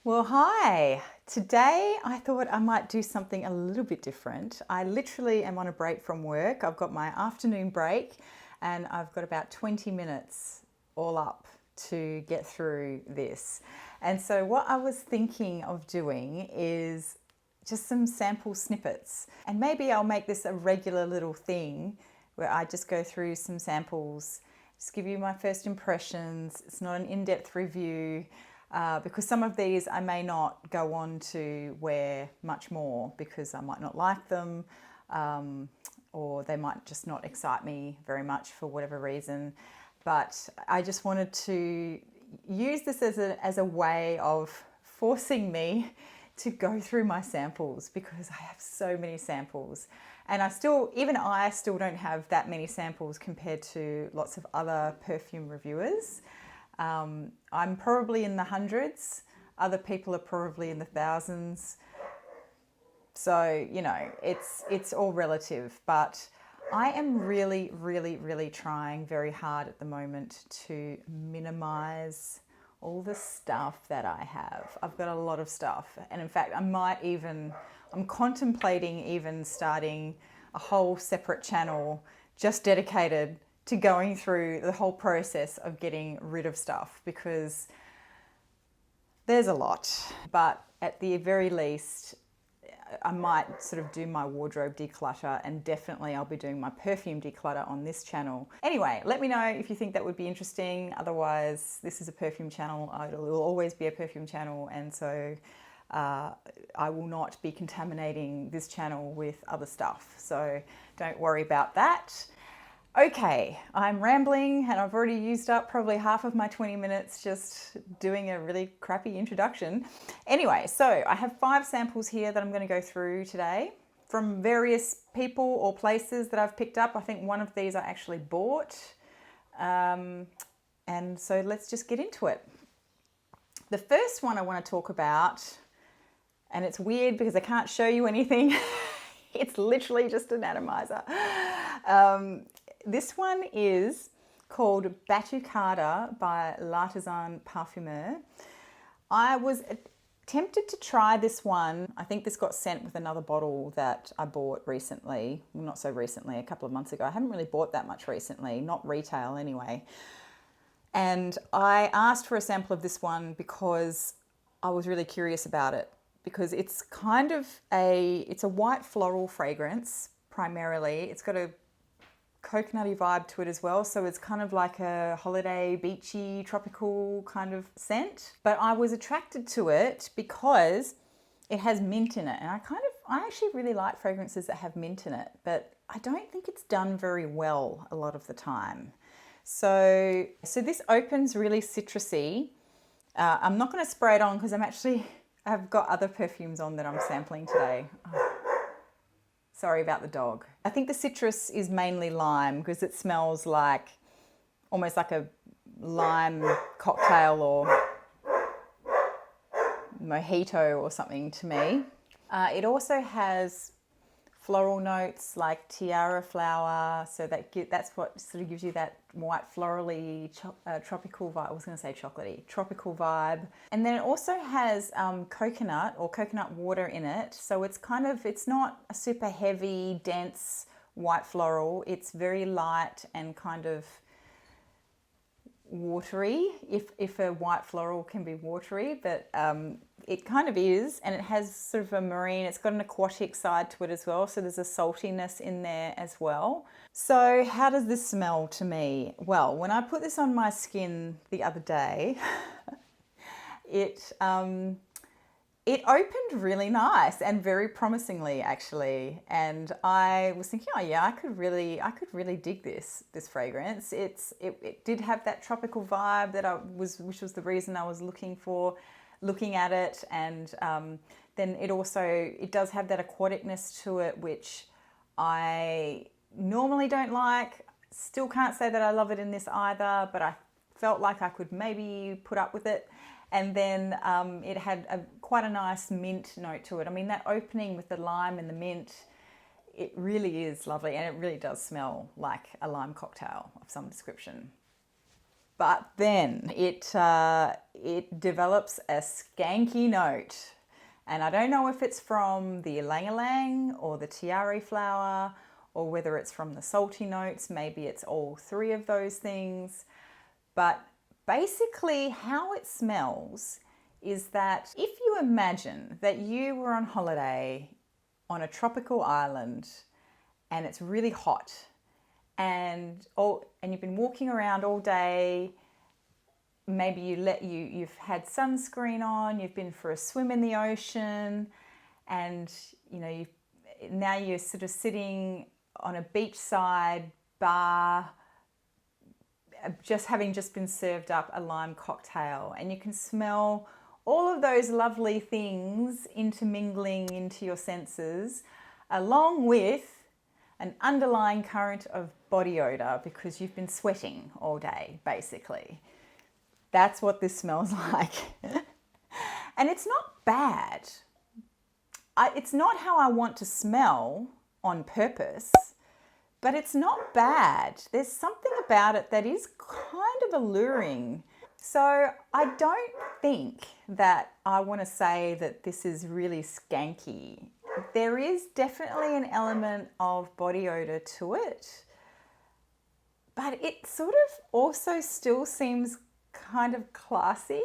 Well, hi. Today I thought I might do something a little bit different. I literally am on a break from work. I've got my afternoon break and I've got about 20 minutes all up to get through this. And so what I was thinking of doing is just some sample snippets. And maybe I'll make this a regular little thing where I just go through some samples, just give you my first impressions. It's not an in-depth review. Because some of these I may not go on to wear much more because I might not like them, or they might just not excite me very much for whatever reason. But I just wanted to use this as a way of forcing me to go through my samples because I have so many samples. And I still don't have that many samples compared to lots of other perfume reviewers. I'm probably in the hundreds. Other people are probably in the thousands. So, it's all relative. But I am really, really, really trying very hard at the moment to minimize all the stuff that I have. I've got a lot of stuff. And in fact, I'm contemplating even starting a whole separate channel just dedicated to going through the whole process of getting rid of stuff because there's a lot. But at the very least, I might sort of do my wardrobe declutter, and definitely I'll be doing my perfume declutter on this channel. Anyway, let me know if you think that would be interesting. Otherwise, this is a perfume channel. It will always be a perfume channel, and so I will not be contaminating this channel with other stuff. So don't worry about that. Okay, I'm rambling and I've already used up probably half of my 20 minutes just doing a really crappy introduction. Anyway, so I have 5 samples here that I'm going to go through today from various people or places that I've picked up. I think one of these I actually bought. And so let's just get into it. The first one I want to talk about, and it's weird because I can't show you anything. It's literally just an atomizer. This one is called Batucada by L'Artisan Parfumeur. I was tempted to try this one. I think this got sent with another bottle that I bought recently. Well, not so recently, a couple of months ago. I haven't really bought that much recently, not retail anyway. And I asked for a sample of this one because I was really curious about it, because it's kind of it's a white floral fragrance primarily. It's got a coconutty vibe to it as well, so it's kind of like a holiday, beachy, tropical kind of scent. But I was attracted to it because it has mint in it, and I actually really like fragrances that have mint in it, but I don't think it's done very well a lot of the time. So this opens really citrusy. I'm not going to spray it on because I've got other perfumes on that I'm sampling today. Oh. Sorry about the dog. I think the citrus is mainly lime because it smells like almost like a lime cocktail or mojito or something to me. It also has floral notes like tiara flower, so that's what sort of gives you that white florally tropical vibe. I was going to say chocolatey, tropical vibe. And then it also has coconut or coconut water in it, so it's not a super heavy, dense white floral. It's very light and kind of watery, if a white floral can be watery, but it kind of is, and it has sort of a marine, it's got an aquatic side to it as well, so there's a saltiness in there as well. So how does this smell to me? Well, when I put this on my skin the other day, it opened really nice and very promisingly, actually. And I was thinking, oh yeah, I could really dig this fragrance. It did have that tropical vibe which was the reason I was looking at it. And then it does have that aquaticness to it, which I normally don't like. Still can't say that I love it in this either, but I felt like I could maybe put up with it. And then it had quite a nice mint note to it. I mean, that opening with the lime and the mint, it really is lovely, and it really does smell like a lime cocktail of some description. But then it develops a skanky note. And I don't know if it's from the ylang-ylang or the tiare flower, or whether it's from the salty notes. Maybe it's all three of those things. But basically how it smells is that if you imagine that you were on holiday on a tropical island and it's really hot, and you've been walking around all day, maybe you've had sunscreen on, you've been for a swim in the ocean, and now you're sort of sitting on a beachside bar, having just been served up a lime cocktail, and you can smell all of those lovely things intermingling into your senses, along with an underlying current of body odor because you've been sweating all day, basically. That's what this smells like. And it's not bad. It's not how I want to smell on purpose, but it's not bad. There's something about it that is kind of alluring. So I don't think that I want to say that this is really skanky. There is definitely an element of body odor to it, but it sort of also still seems kind of classy.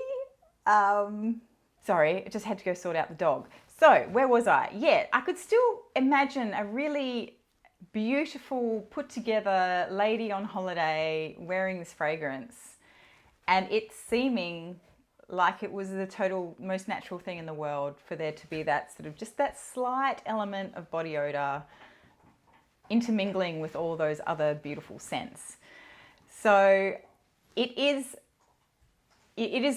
Sorry, I just had to go sort out the dog. So where was I? Yeah, I could still imagine a really beautiful, put together lady on holiday wearing this fragrance, and it seeming like it was the total most natural thing in the world for there to be that sort of just that slight element of body odor intermingling with all those other beautiful scents. So it is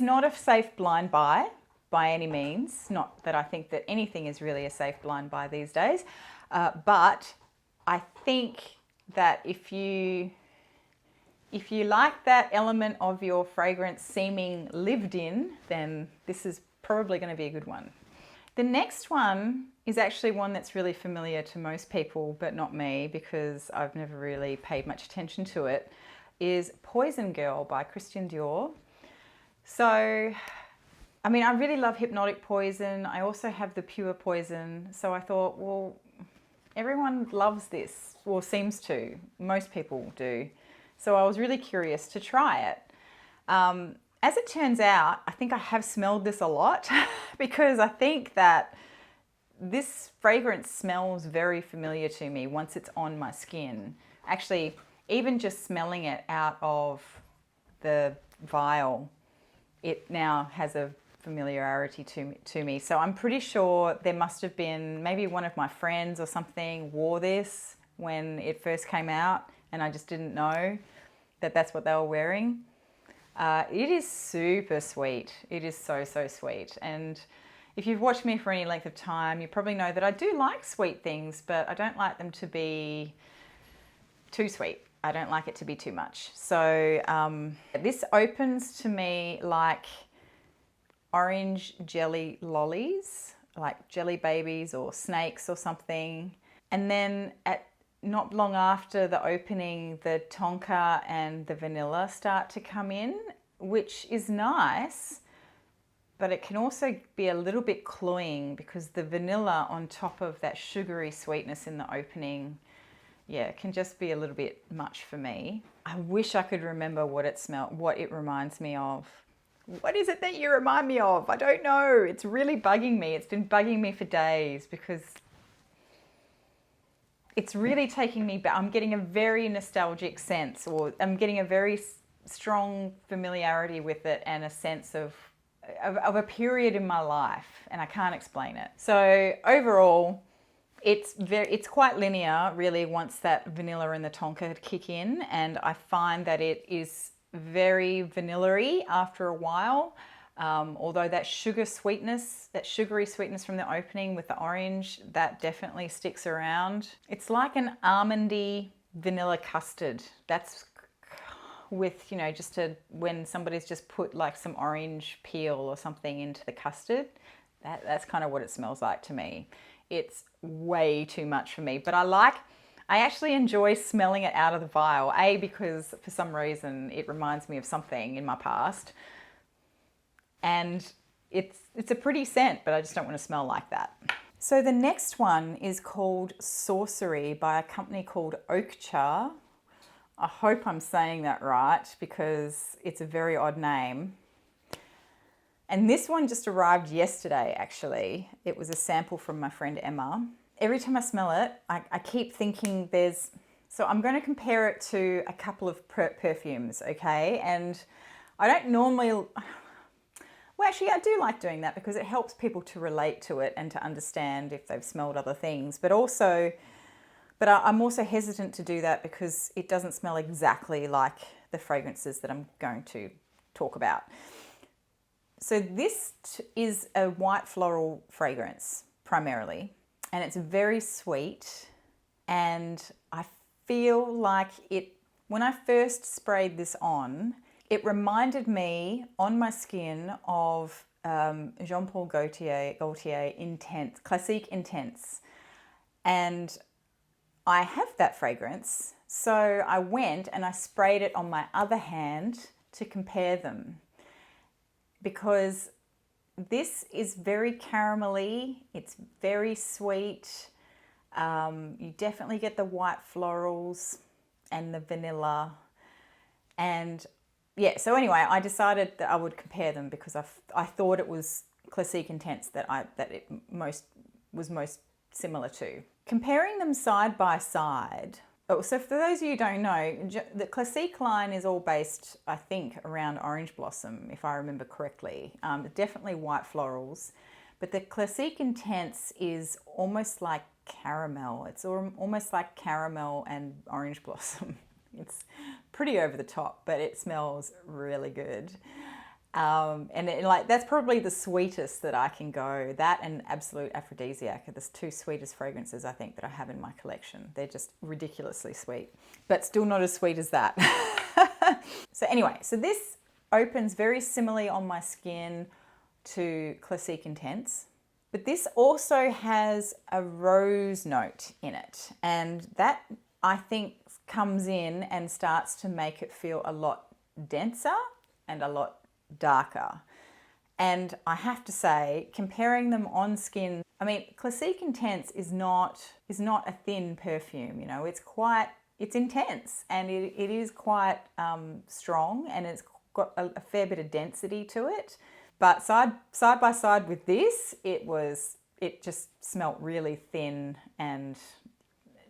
not a safe blind buy by any means. Not that I think that anything is really a safe blind buy these days, but I think that if you like that element of your fragrance seeming lived in, then this is probably going to be a good one. The next one is actually one that's really familiar to most people, but not me, because I've never really paid much attention to it, is Poison Girl by Christian Dior. So, I mean, I really love Hypnotic Poison. I also have the Pure Poison. So I thought, well, everyone loves this, or seems to. Most people do. So I was really curious to try it. As it turns out, I think I have smelled this a lot because I think that this fragrance smells very familiar to me once it's on my skin. Actually, even just smelling it out of the vial, it now has a familiarity to me. So I'm pretty sure there must have been maybe one of my friends or something wore this when it first came out, and I just didn't know that that's what they were wearing. It is super sweet. It is so, so sweet. And if you've watched me for any length of time, you probably know that I do like sweet things, but I don't like them to be too sweet. I don't like it to be too much. So this opens to me like orange jelly lollies, like jelly babies or snakes or something. And then not long after the opening, the tonka and the vanilla start to come in, which is nice, but it can also be a little bit cloying because the vanilla on top of that sugary sweetness in the opening, yeah, it can just be a little bit much for me. I wish I could remember what it reminds me of. What is it that you remind me of? I don't know. It's really bugging me. It's been bugging me for days because it's really taking me back. I'm getting a very nostalgic sense, or I'm getting a very strong familiarity with it and a sense of a period in my life, and I can't explain it. So overall, it's quite linear, really, once that vanilla and the tonka kick in, and I find that it is very vanilla-y after a while. Although that sugary sweetness from the opening with the orange, that definitely sticks around. It's like an almondy vanilla custard. That's with, when somebody's just put like some orange peel or something into the custard. That's kind of what it smells like to me. It's way too much for me, but I I actually enjoy smelling it out of the vial. A, because for some reason it reminds me of something in my past. And it's a pretty scent, but I just don't want to smell like that. So the next one is called Sorcery by a company called Oakcha. I hope I'm saying that right because it's a very odd name. And this one just arrived yesterday, actually. It was a sample from my friend Emma. Every time I smell it, I keep thinking so I'm going to compare it to a couple of perfumes, okay? And I don't normally, well, actually I do like doing that because it helps people to relate to it and to understand if they've smelled other things. But I'm also hesitant to do that because it doesn't smell exactly like the fragrances that I'm going to talk about. So this is a white floral fragrance primarily, and it's very sweet. And I feel like when I first sprayed this on, it reminded me on my skin of Jean Paul Gaultier Intense, Classique Intense. And I have that fragrance. So I went and I sprayed it on my other hand to compare them. Because this is very caramelly, it's very sweet. You definitely get the white florals and the vanilla. And yeah, so anyway, I decided that I would compare them because I thought it was Classique Intense that it was most similar to. Comparing them side by side. Oh, so for those of you who don't know, the Classique line is all based, I think, around Orange Blossom, if I remember correctly. Definitely white florals. But the Classique Intense is almost like caramel. It's almost like caramel and Orange Blossom. It's pretty over the top, but it smells really good. That's probably the sweetest that I can go. That and Absolute Aphrodisiac are the two sweetest fragrances I think that I have in my collection. They're just ridiculously sweet, but still not as sweet as that. So anyway, so this opens very similarly on my skin to Classique Intense, but this also has a rose note in it, and that I think comes in and starts to make it feel a lot denser and a lot darker. And I have to say, comparing them on skin, I mean, Classique Intense is not a thin perfume, you know, it's intense and it is quite strong, and it's got a fair bit of density to it. But side by side with this, it just smelt really thin and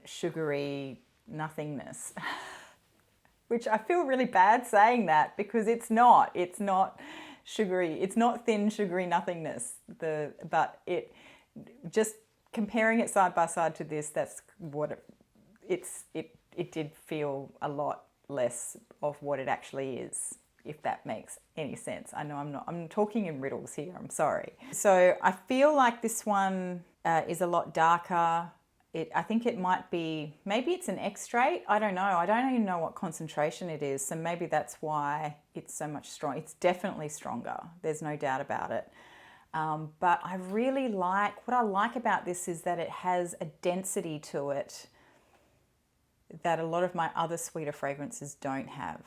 sugary nothernness. Which I feel really bad saying that because it's not sugary, it's not thin sugary nothingness. But it just comparing it side by side to this, that's what it did feel a lot less of what it actually is, if that makes any sense. I know I'm talking in riddles here, I'm sorry. So I feel like this one is a lot darker. I think it might be, maybe it's an extrait. I don't know. I don't even know what concentration it is. So maybe that's why it's so much stronger. It's definitely stronger. There's no doubt about it. But I really what I like about this is that it has a density to it that a lot of my other sweeter fragrances don't have.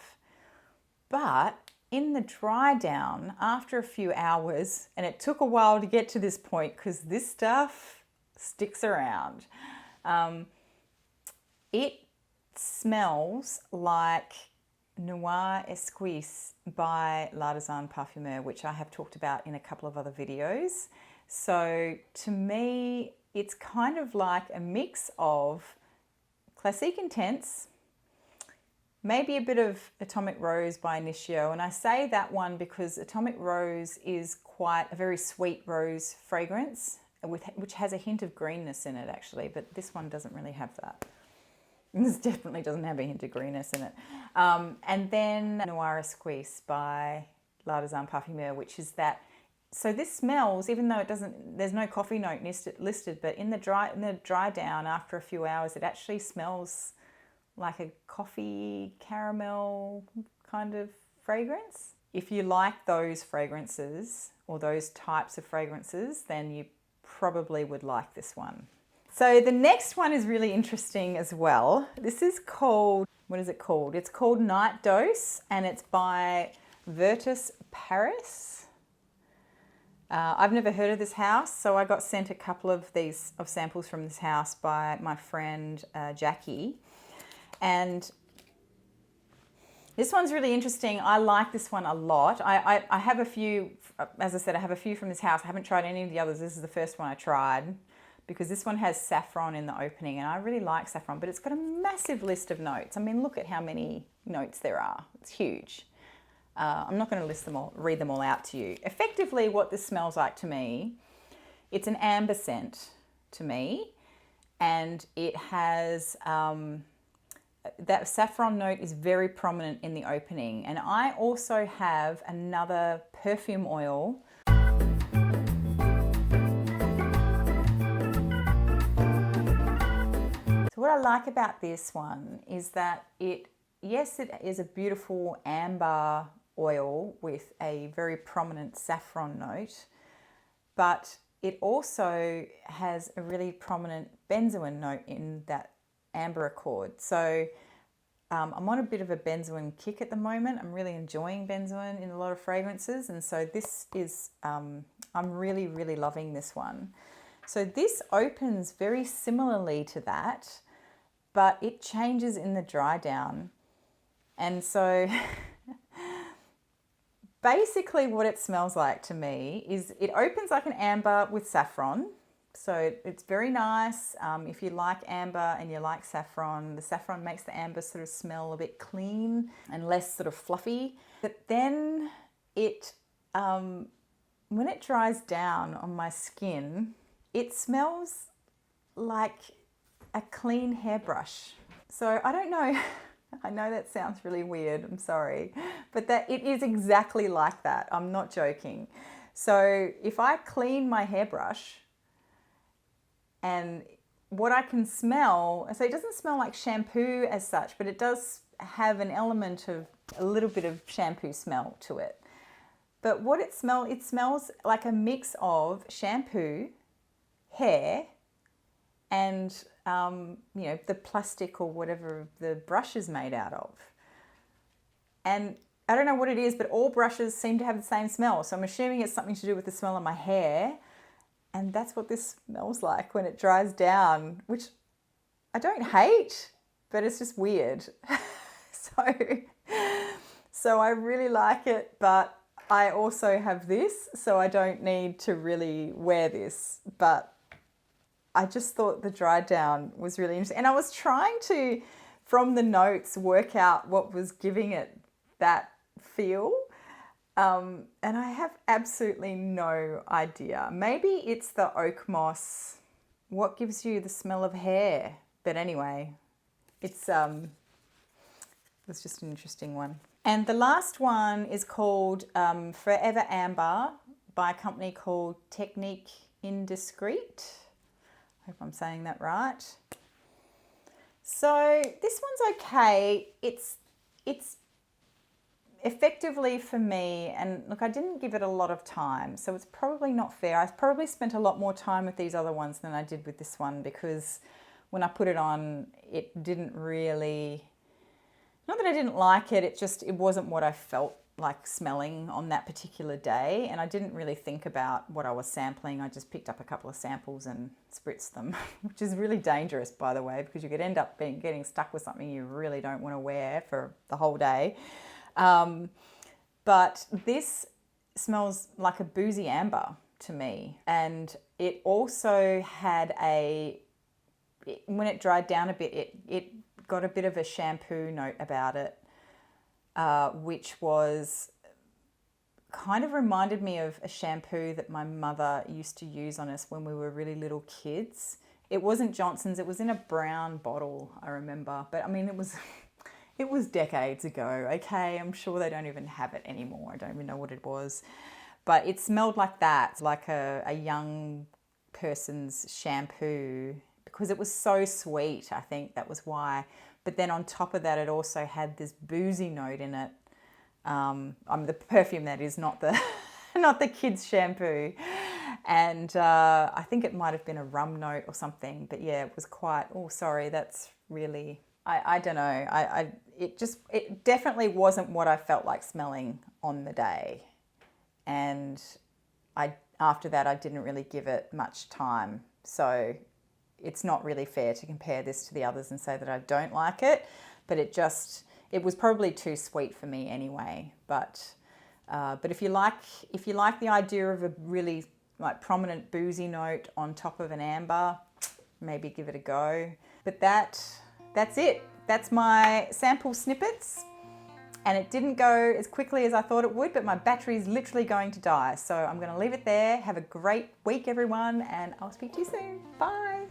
But in the dry down, after a few hours, and it took a while to get to this point because this stuff sticks around. It smells like Noir Esquisse by L'Artisan Parfumeur, which I have talked about in a couple of other videos. So to me, it's kind of like a mix of Classique Intense, maybe a bit of Atomic Rose by Initio. And I say that one because Atomic Rose is quite a very sweet rose fragrance, which has a hint of greenness in it actually, but this one doesn't really have that. This definitely doesn't have a hint of greenness in it. And then Noir Esquisse by L'Artisan Parfumeur, which is that. So this smells, even though there's no coffee note listed, but in the dry down after a few hours, it actually smells like a coffee caramel kind of fragrance. If you like those fragrances or those types of fragrances, then you probably would like this one. So the next one is really interesting as well. This is called, what is it called? It's called Night Dose, and it's by Virtus Paris. I've never heard of this house, so I got sent a couple of samples from this house by my friend Jackie, and this one's really interesting. I like this one a lot. I have a few, as I said, I have a few from this house. I haven't tried any of the others. This is the first one I tried because this one has saffron in the opening, and I really like saffron, but it's got a massive list of notes. I mean, look at how many notes there are. It's huge. I'm not going to read them all out to you. Effectively, what this smells like to me, it's an amber scent to me, and it has... that saffron note is very prominent in the opening. And I also have another perfume oil. So what I like about this one is that yes, it is a beautiful amber oil with a very prominent saffron note, but it also has a really prominent benzoin note in that amber accord. So I'm on a bit of a benzoin kick at the moment. I'm really enjoying benzoin in a lot of fragrances, and so this is I'm really, really loving this one. So this opens very similarly to that, but it changes in the dry down. And so basically what it smells like to me is it opens like an amber with saffron. So it's very nice. If you like amber and you like saffron, the saffron makes the amber sort of smell a bit clean and less sort of fluffy. But then it, when it dries down on my skin, it smells like a clean hairbrush. So I don't know, I know that sounds really weird, I'm sorry, but that it is exactly like that. I'm not joking. So if I clean my hairbrush, and what I can smell, so it doesn't smell like shampoo as such, but it does have an element of a little bit of shampoo smell to it. But what it smells like a mix of shampoo, hair, and the plastic or whatever the brush is made out of. And I don't know what it is, but all brushes seem to have the same smell. So I'm assuming it's something to do with the smell of my hair. And that's what this smells like when it dries down, which I don't hate, but it's just weird. So I really like it, but I also have this, so I don't need to really wear this. But I just thought the dry down was really interesting. And I was trying to, from the notes, work out what was giving it that feel. And I have absolutely no idea. Maybe it's the oak moss. What gives you the smell of hair? But anyway, it's just an interesting one. And the last one is called Forever Amber by a company called Technique Indiscreet. I hope I'm saying that right. So this one's okay. It's effectively for me, and look, I didn't give it a lot of time, so it's probably not fair. I've probably spent a lot more time with these other ones than I did with this one, because when I put it on, it didn't really, not that I didn't like it, it wasn't what I felt like smelling on that particular day, and I didn't really think about what I was sampling. I just picked up a couple of samples and spritzed them, which is really dangerous, by the way, because you could end up getting stuck with something you really don't want to wear for the whole day. But this smells like a boozy amber to me. And it also had when it dried down a bit, it got a bit of a shampoo note about it, which was kind of reminded me of a shampoo that my mother used to use on us when we were really little kids. It wasn't Johnson's, it was in a brown bottle, I remember. But I mean, it was decades ago, okay? I'm sure they don't even have it anymore. I don't even know what it was. But it smelled like that, like a young person's shampoo, because it was so sweet, I think that was why. But then on top of that, it also had this boozy note in it. The perfume, that is, not the not the kids' shampoo. And I think it might have been a rum note or something. But yeah, it was quite, oh, sorry, that's really, I don't know. It definitely wasn't what I felt like smelling on the day. And after that, I didn't really give it much time. So it's not really fair to compare this to the others and say that I don't like it. But it was probably too sweet for me anyway. But if you like the idea of a really like prominent boozy note on top of an amber, maybe give it a go. But that's it. That's my sample snippets. And it didn't go as quickly as I thought it would, but my battery is literally going to die. So I'm going to leave it there. Have a great week, everyone, and I'll speak to you soon. Bye.